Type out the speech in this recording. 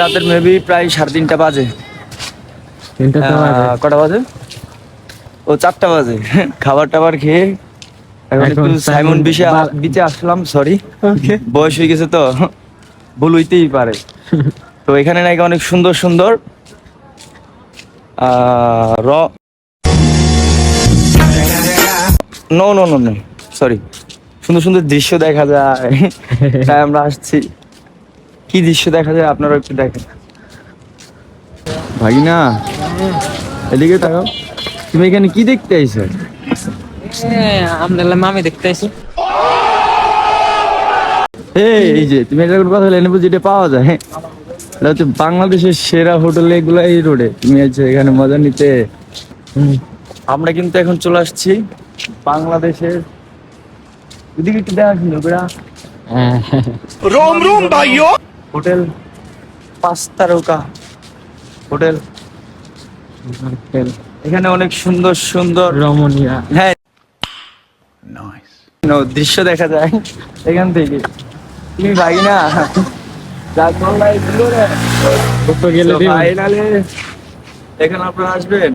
রাতের মেবি প্রায় 3:30 বাজে। কটা বাজে? ও 4টা বাজে। খাবার টাবার খেয়ে এখন একটু সাইমন বিচে আসলাম। সরি, বয়স হয়ে গেছে তো ভুল হইতেই পারে। তো এখানে নাকি অনেক সুন্দর সুন্দর র no no no no sorry, সুন্দর সুন্দর দৃশ্য দেখা যায়, তাই আমরা আসছি। কি দৃশ্য দেখা যায় আপনারা একটু দেখেন। ভাগিনা এদিকে তাকাও, তুমি এখানে কি দেখতে আইছো? আমরা মামি দেখতে আইছি। এই যে তুমি একটা কথা বলে এনে যেটা পাওয়া যায়, এটা হচ্ছে বাংলাদেশের সেরা হোটেল, এগুলো এই রোডে। তুমি আছে এখানে মজা নিতে। আমরা কিন্তু এখন চলে আসছি বাংলাদেশের এদিকে একটু দেখা ছিল रोम रोम भाइयों। হোটেল 5 তারকা হোটেল। এখানে অনেক সুন্দর সুন্দর রমণীয়া। হ্যাঁ দৃশ্য দেখা যায় এখান থেকে। তুমি ভাই না যা করলাই দিল রে, গেলে ফাইনালে এখানে আপনারা আসবেন।